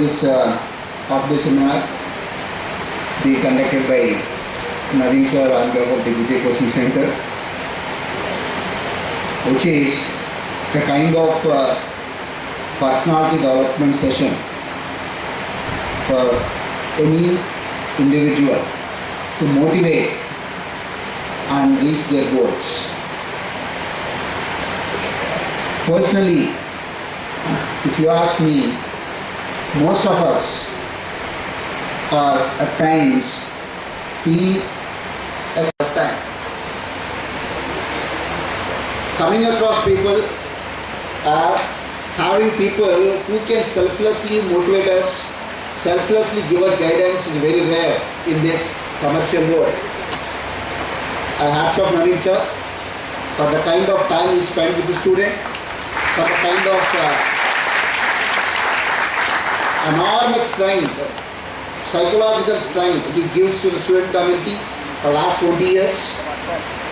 this of seminar be conducted by Naveen sir on behalf of the Vijay Coaching Center, which is a kind of personality development session for any individual to motivate and reach their goals. Personally, if you ask me, most of us are at times feel at a time coming across people or having people who can selflessly motivate us, selflessly give us guidance is very rare in this commercial world. Hats off Naveen sir for the kind of time he spent with the student, for the kind of enormous strength, psychological strength he gives to the student community for the last 20 years.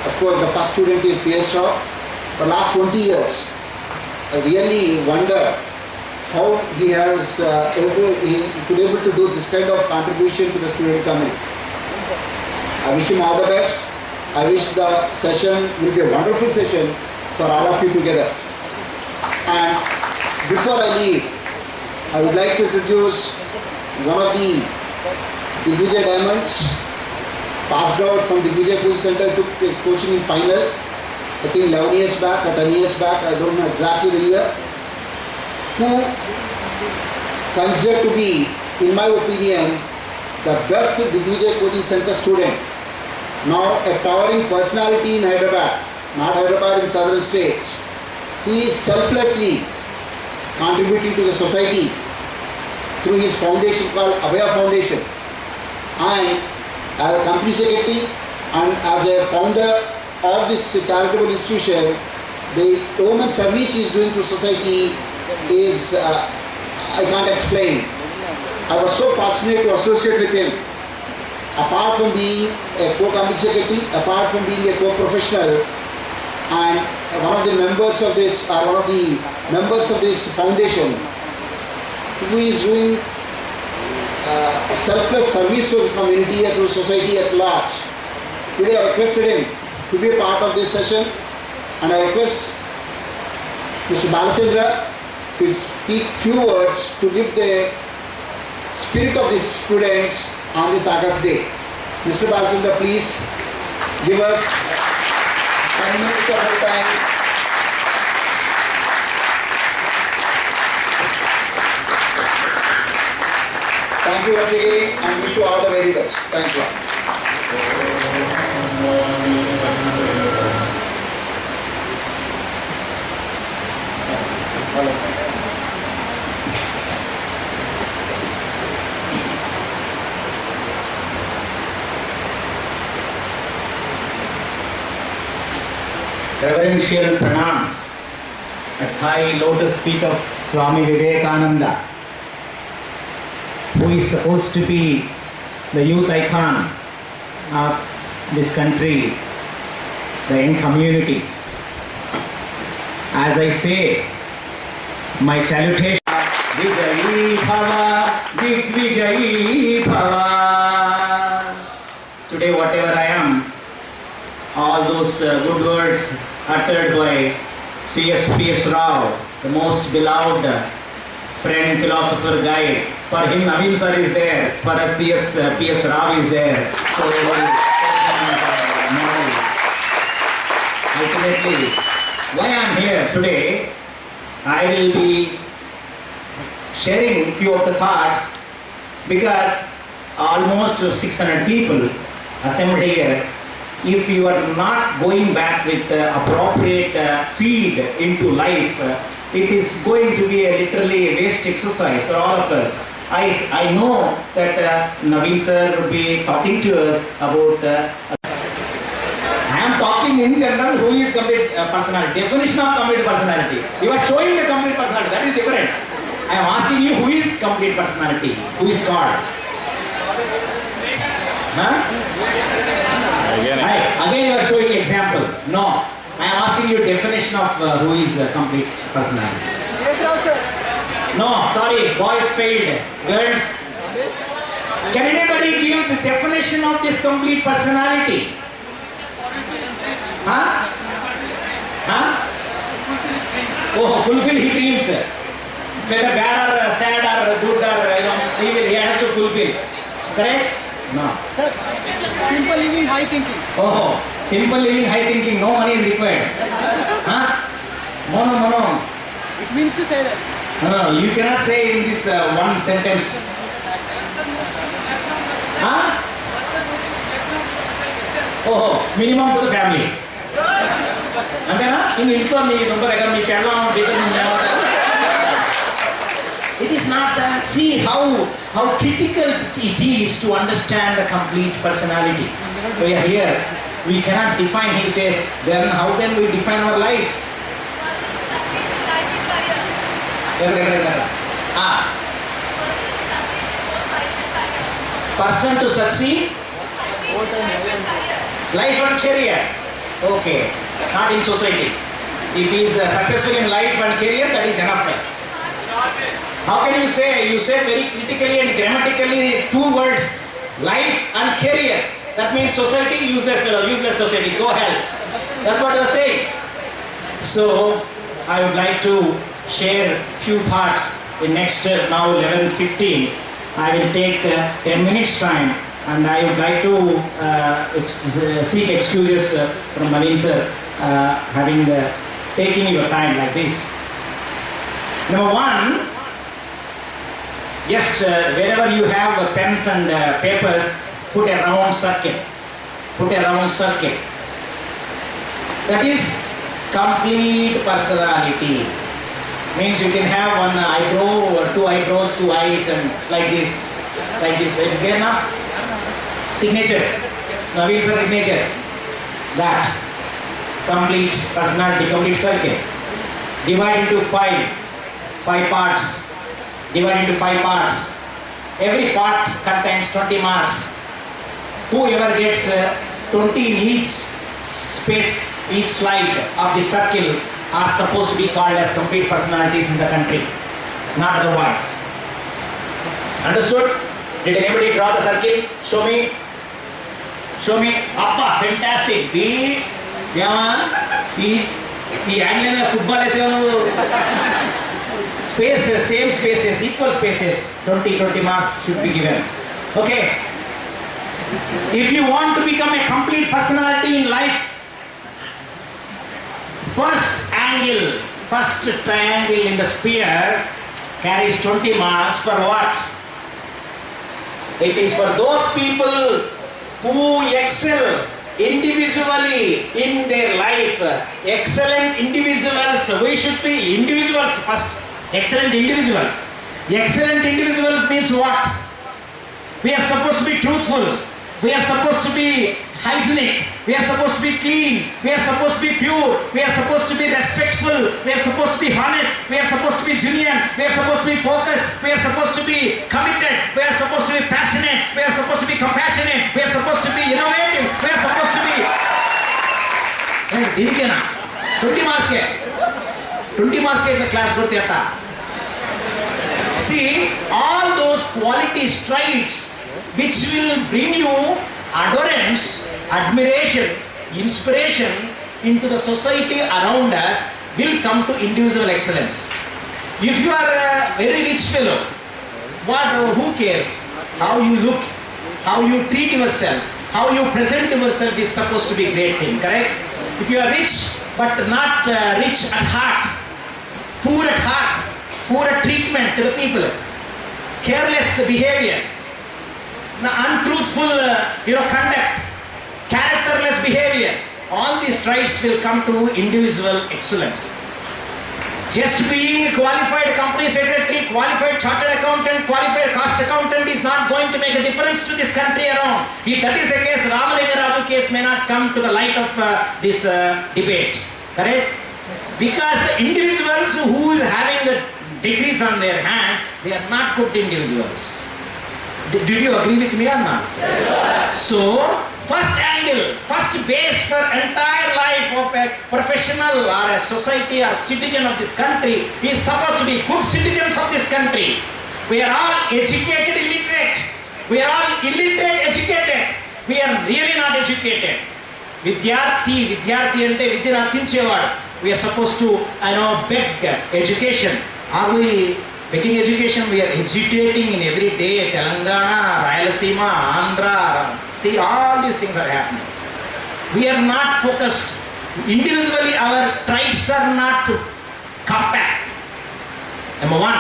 Of course, the first student is P.S. Rao. For the last 20 years, I really wonder how he has been able to do this kind of contribution to the student community. I wish him all the best. I wish the session will be a wonderful session for all of you together. And before I leave, I would like to introduce one of the Digvijay Diamonds, passed out from the Digvijay Coaching Center, took his coaching in final, I think 11 years back or 10 years back, I don't know exactly the year, who considered to be, in my opinion, the best Digvijay Coaching Center student. Now a towering personality in Hyderabad, not Hyderabad, in southern states, who is selflessly contributing to the society through his foundation called Abhaya Foundation, and as a company secretary and as a founder of this charitable institution, the women service he is doing to society is, I can't explain. I was so fortunate to associate with him. Apart from being a co-company secretary, apart from being a co-professional, and one of the members of this foundation, who is doing selfless service to the community and to society at large. Today I requested him to be a part of this session, and I request Mr. Balachandra to speak few words to give the spirit of the students on this August day. Mr. Balachandra, please give us 10 minutes of your time. Thank you once again and wish you all the very best. Thank you. Reverential pranams at high lotus feet of Swami Vivekananda, who is supposed to be the youth icon of this country, the young community. As I say, my salutation, Vijayi Bhava, Digvijayi Bhava. Today, whatever I am, all those good words uttered by C.S.P.S. Rao, the most beloved friend, philosopher, guide. For him, Naveen sir is there. For us, C.S.P.S. Rao is there. So, ultimately, why I am here today, I will be sharing few of the thoughts, because almost 600 people assembled here. If you are not going back with appropriate feed into life, it is going to be a literally waste exercise for all of us. I know that Naveen sir will be talking to us about I am talking in general who is complete personality, definition of complete personality. You are showing the complete personality, that is different. I am asking you who is complete personality, who is God. Again you are showing example. No, I am asking you definition of who is complete personality. Yes, sir. No, sorry, boys failed. Girls. Can anybody give the definition of this complete personality? Huh? Huh? Oh, fulfill his dreams. Whether bad or sad or good or he has to fulfill. Correct? No. Sir, simple living, high thinking. Oh, simple living, high thinking, no money is required. Huh? No. It means to say that. No, you cannot say in this one sentence. Huh? Oh, minimum to the family. Antena? It is not that. See how critical it is to understand the complete personality. We are here. We cannot define. He says, then how can we define our life? Person to succeed, life and career. Okay, not in society. If he is successful in life and career, that is enough. How can you say? You say very critically and grammatically two words, life and career. That means society, useless society. Go hell. That's what you are saying. So I would like to share few thoughts. In next now 11:15, I will take 10 minutes time, and I would like to seek excuses from Naveen sir having taking your time like this. Number one, just wherever you have pens and papers, put a round circle. Put a round circle. That is complete personality. Means you can have one eyebrow or two eyebrows, two eyes, and like this. Like this. It is there now? Signature. Naveen sir signature. That. Complete personality, complete circle. Divide into five parts. Divide into 5 parts. Every part contains 20 marks. Whoever gets 20 in each space, each slide of the circle are supposed to be called as complete personalities in the country, not otherwise. Understood? Did anybody draw the circle? Show me. Show me. Appa, fantastic. B, Yama, the angle of football is spaces, same spaces, equal spaces, 20 marks should be given. Okay. If you want to become a complete personality in life, first angle, first triangle in the sphere carries 20 marks for what? It is for those people who excel individually in their life. Excellent individuals. We should be individuals first. Excellent individuals. Excellent individuals means what? We are supposed to be truthful. We are supposed to be hygienic. We are supposed to be clean. We are supposed to be pure. We are supposed to be respectful. We are supposed to be honest. We are supposed to be genuine. We are supposed to be focused. We are supposed to be committed. We are supposed to be passionate. We are supposed to be compassionate. We are supposed to be innovative. We are supposed to be... 20 marks ke? 20 marks in the class bರುತ್ತೆ ಅಂತ. See, all those quality traits which will bring you adherence, admiration, inspiration into the society around us will come to individual excellence. If you are a very rich fellow, who cares? How you look, how you treat yourself, how you present yourself is supposed to be a great thing, correct? If you are rich but not rich at heart, poor at heart, poor at treatment to the people, careless behavior, untruthful conduct, characterless behavior, all these traits will come to individual excellence. Just being a qualified company secretary, qualified chartered accountant, qualified cost accountant is not going to make a difference to this country around. If that is the case, Ramalinga Raju case may not come to the light of this debate. Correct? Because the individuals who are having the degrees on their hand, they are not good individuals. Did you agree with me or not? Yes, sir. So, first angle, first base for entire life, of a professional or a society or citizen of this country is supposed to be good citizens of this country. We are all educated illiterate. We are all illiterate educated. We are really not educated. Vidyarthi ante vidyanu arthinchevaadu. We are supposed to beg education. Are we begging education? We are agitating in every day. Telangana, Rayalaseema, Andhra. See, all these things are happening. We are not focused. Individually, our tribes are not compact. Number one,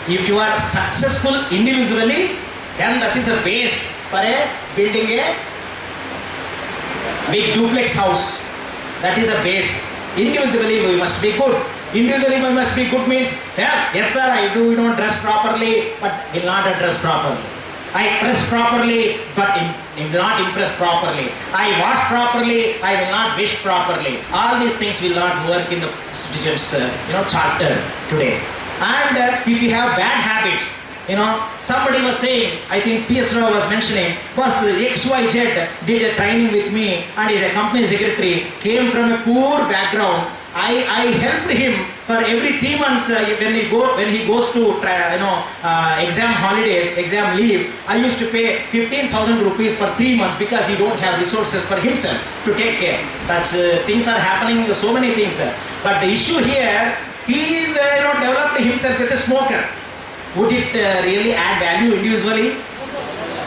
if you are successful individually, then this is a base for building a big duplex house. That is a base. Individually, we must be good. Individually, we must be good means, sir, yes sir, I do dress properly, but will not dress properly. I dress properly, but will not impress properly. I wash properly, I will not wish properly. All these things will not work in the citizens, charter today. And if you have bad habits, somebody was saying, I think P.S. Rao was mentioning, was XYZ did a training with me and is a company secretary, came from a poor background. I helped him for every 3 months when he goes to exam holidays, exam leave. I used to pay 15,000 rupees for 3 months because he don't have resources for himself to take care. Such things are happening, so many things. But the issue here, he is developed himself as a smoker. Would it really add value individually?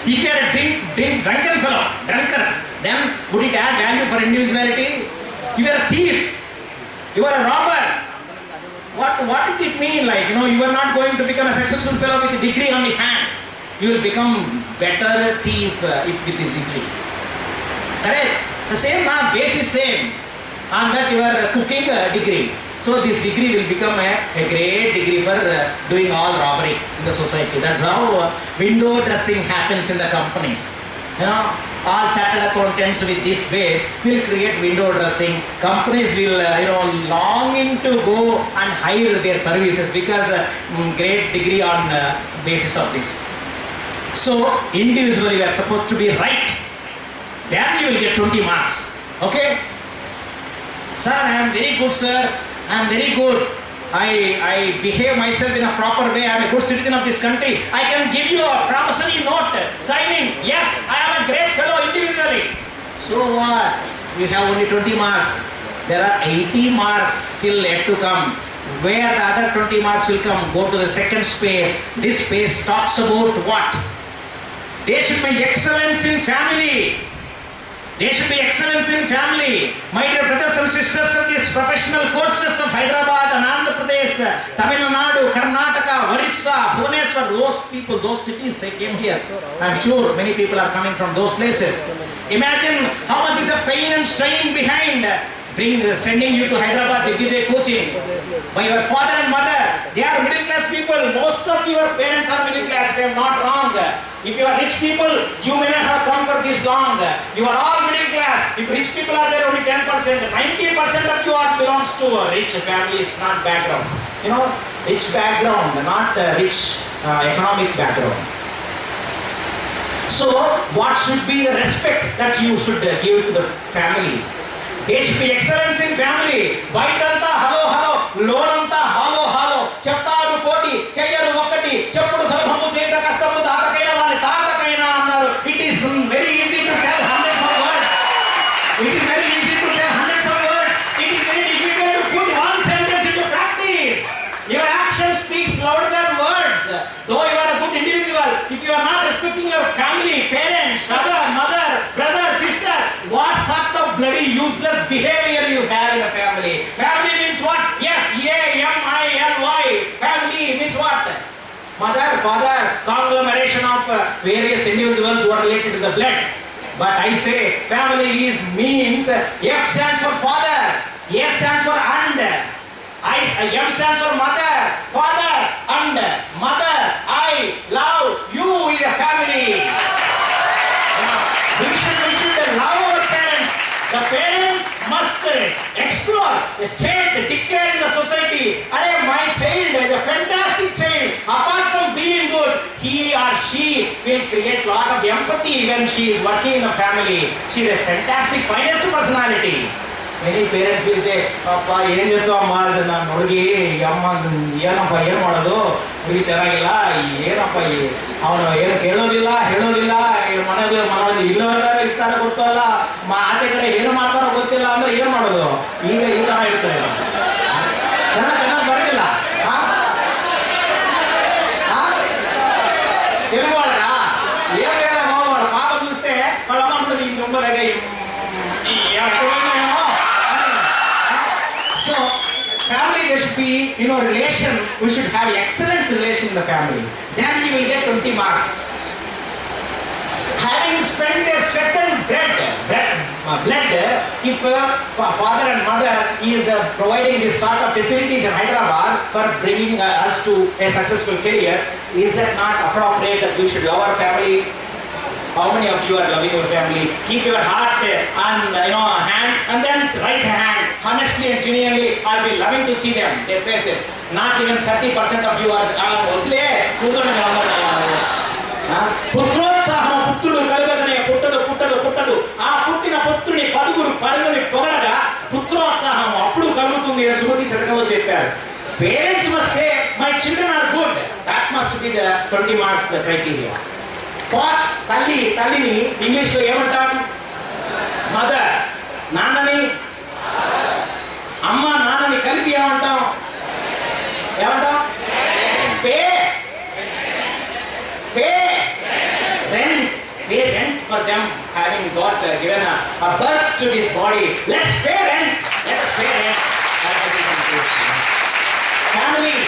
If you are a drunken fellow, then would it add value for individuality? If you are a thief, you are a robber. What did it mean? You are not going to become a successful fellow with a degree on the hand. You will become better thief if with this degree. Correct? The same base is same. On that you are cooking degree. So this degree will become a great degree for doing all robbery in the society. That's how window dressing happens in the companies. All chartered accountants with this base will create window dressing. Companies will, longing to go and hire their services because great degree on basis of this. So individually we are supposed to be right. Then you will get 20 marks. Okay? Sir, I am very good, sir. I am very good. I behave myself in a proper way. I am a good citizen of this country. I can give you a promissory note signing. Yes, I am a great fellow individually. So what? You have only 20 marks. There are 80 marks still yet to come. Where the other 20 marks will come? Go to the second space. This space talks about what? There should be excellence in family. There should be excellence in family. My dear brothers and sisters of these professional courses of Hyderabad and Andhra Pradesh, Tamil Nadu, Karnataka, Orissa, Bhubaneswar, those people, those cities, they came here. I'm sure many people are coming from those places. Imagine how much is the pain and strain behind sending you to Hyderabad, Digvijay coaching. By your father and mother, they are middle class people. Most of your parents are middle class, I am not wrong. If you are rich people, you may not have come for this long. You are all middle class. If rich people are there, only 10%. 90% of you are belongs to rich families, not background. Rich background, not rich economic background. So, what should be the respect that you should give to the family? There should be excellence in family. Baitanta halo, lonanta halo. Cheptadu koti, cheyaru okati, cheppudu salabhamu cheyta kastamu daatakaina vaani taatakaina annaru. It is very easy to tell hundreds of words. It is very easy to tell hundreds of words. It is very difficult to put one sentence into practice. Your action speaks louder than words. Though you are a good individual, if you are not respecting your family, parents, mother, brother, sister, what sort of bloody useless behavior you have in a family? Family means what? F-A-M-I-L-Y. Family means what? Mother, father, conglomeration of various individuals who are related to the blood. But I say family means F stands for father, A stands for and, M stands for mother, father and mother. I love you is a family. We should love our parents. The parents must explore, state, declare in the society, my child is a fantastic child. Apart from being good, he or she will create lot of empathy when she is working in a family. She is a fantastic, finest personality. Many parents will say, Papa, ಏನು ಜೊತೆ ಅಮ್ಮ ನಾನು ಹುಡುಗಿ ಅಮ್ಮ ಏನಪ್ಪ ಏನು ಮಾಡೋದು ಹುಡುಗಿ ಚೆನ್ನಾಗಿಲ್ಲ ಏನಪ್ಪ ಅವನು ಏನು ಕೇಳೋದಿಲ್ಲ ಹೇಳೋದಿಲ್ಲ ಮನೆಯಲ್ಲಿ ಇಲ್ಲವರೆಲ್ಲ ಇರ್ತಾನೆ ಗೊತ್ತಲ್ಲ ಆಚೆ ಕಡೆ ಏನು ಮಾಡ್ತಾರೋ ಗೊತ್ತಿಲ್ಲ ಅಂದ್ರೆ ಏನು ಮಾಡೋದು ಈಗ ಈ ತರ ಇರ್ತಾರೆ ಚೆನ್ನಾಗಿ ಬರಲಿಲ್ಲ తెలుగు వాళ్ళ ఏం లేదా వాళ్ళ పాప చూస్తే వాళ్ళ అమ్మ ఉంటుంది ఇంక ఉండలేగా So family there should be relation. We should have excellent relation in the family. Then you will get 20 marks. Having spent their sweat and blood, if father and mother is providing this sort of facilities in Hyderabad for bringing us to a successful career, is that not appropriate that we should love our family? How many of you are loving your family? Keep your heart and hand and then right hand honestly and genuinely. I'll be loving to see them, their faces. Not even 30% of you are పుత్రోత్సాహం పుత్రుడు కలుగదనే పుట్టదు పుట్టదు పుట్టదు ఆ పుట్టిన పుత్రుని పరుగుని పొగడగా పుత్రోత్సాహం అప్పుడు కలుగుతుంది అని సుమతి శతకంలో చెప్పారు. Parents must say, my children are good. That must be the 20 marks criteria. తల్లిని ఇంగ్లీష్ లో ఏమంటాం? మదర్. నాన్నని అమ్మ నాన్నని కలిపి ఏమంటాం? Pay rent for them having got given a birth to this body. Let's pay rent. Family.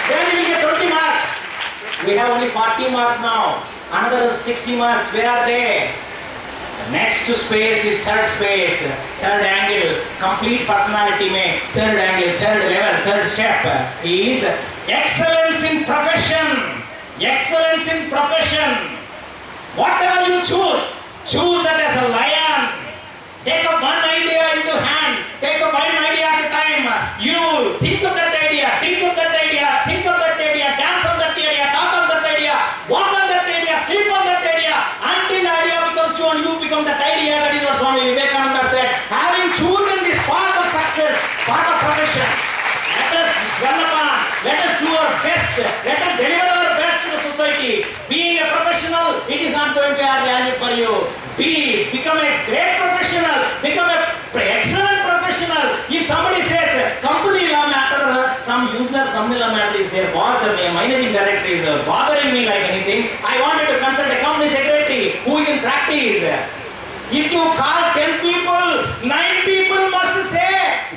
Then we get 20 marks. We have only 40 marks now. Another 60 marks. Where are they? The next space is third space, third angle. Complete personality में third angle, third level, third step is excellence in profession. Excellence in profession. Whatever you choose that as a lion. Take up one idea into hand. Take up one idea at a time. You think of that idea. Think of that idea. Think of that idea. Dance on that idea. Talk on that idea. Walk on that idea. Sleep on that idea. Until the idea becomes you and you become that idea. That is what Swami Vivekananda said. Having chosen this path of success, path of profession, let us dwell upon. Let us do our best. Let us deliver our best to the society. Being a professional, it is not going to add value for you. Become a great professional. Become an excellent professional. If somebody says company law matter, some useless company law matter is their boss or their managing director is bothering me like anything, I wanted to consult a company secretary who is in practice. If you call 10 people, 9 people must say,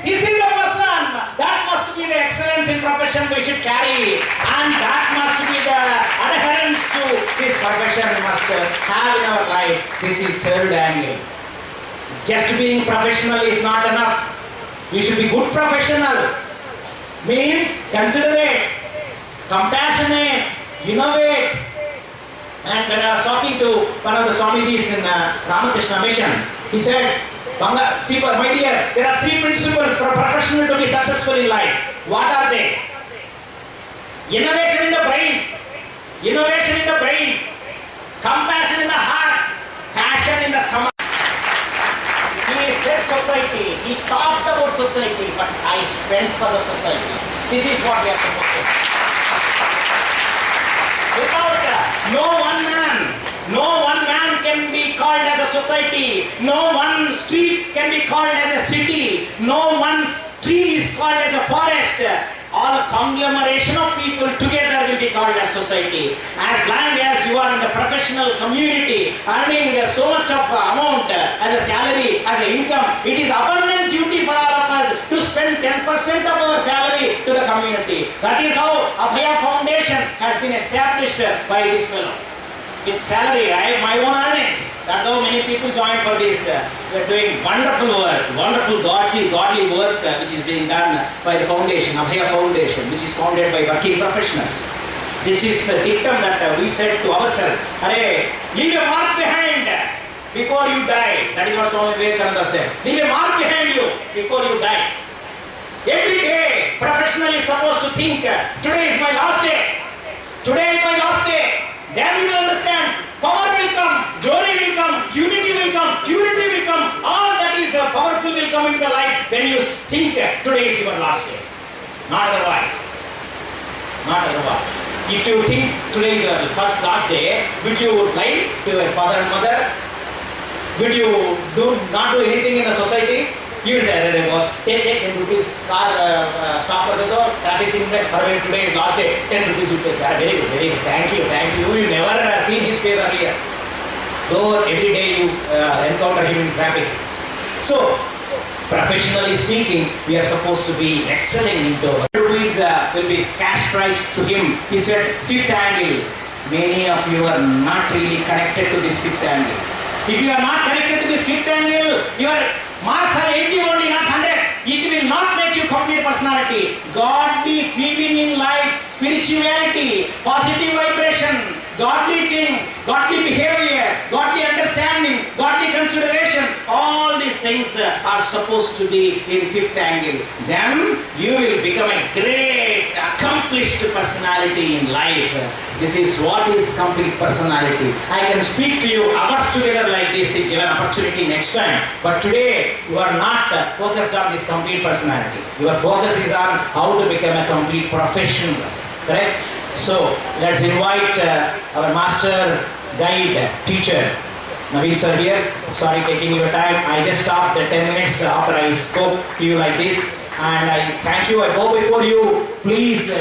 this is the person. That must be the excellence in profession we should carry. And that must be the adherence to this profession we must have in our life. This is third angle. Just being professional is not enough. You should be good professional. Means considerate, compassionate, innovate. And when I was talking to one of the Swamijis in Ramakrishna Mission, he said, see, my dear, there are 3 principles for a professional to be successful in life. What are they? Innovation in the brain, compassion in the heart, passion in the stomach. He said society, he talked about society, but I spent for the society. This is what we are supposed to do. Without no one man can be called as a society. No one street can be called as a city. No one tree is called as a forest. All conglomeration of people together will be called as society. As long as you are in the professional community, earning so much of amount as a salary, as an income, it is abundant duty for all of us to spend 10% of our salary to the community. That is how Abhaya Foundation has been established by this fellow. With salary, my own earning. That's how many people join for this. We are doing wonderful work, wonderful godly work which is being done by the foundation, Abhaya Foundation, which is founded by working professionals. This is the dictum that we said to ourselves. Leave a mark behind before you die. That is what Swami Vivekananda said. Leave a mark behind you before you die. Every day, professional is supposed to think, today is my last day. Today is my last day. Then you will understand, power will come, glory will come, unity will come, purity will come. All that is powerful struggle will come into the life when you think today is your last day. Not otherwise. Not otherwise. If you think today is your last day, would you lie to your father and mother? Would you not do anything in the society? You will say, boss, take 10 rupees, car stop for the door, traffic signal, today is last day, 10 rupees you pay. Very good, very good. Thank you. You never seen his face earlier. Though every day you encounter him in traffic. So, professionally speaking, we are supposed to be excelling into rupees will be cash price to him. He said, fifth angle. Many of you are not really connected to this fifth angle. If you are not connected to this fifth angle, your marks are 80 only, not 100. It will not make you complete personality. Godly feeling in life, spirituality, positive vibration, godly thing, godly behavior, godly understanding, godly consideration, all these things are supposed to be in fifth angle. Then you will become a great, accomplished personality in life. This is what is complete personality. I can speak to you hours together like this if given opportunity next time. But today you are not focused on this complete personality. Your focus is on how to become a complete professional. Correct? So let's invite our master, guide, teacher, Naveen sir here. Sorry taking your time. I just stopped 10 minutes after I spoke to you like this. And I thank you. I go before you. Please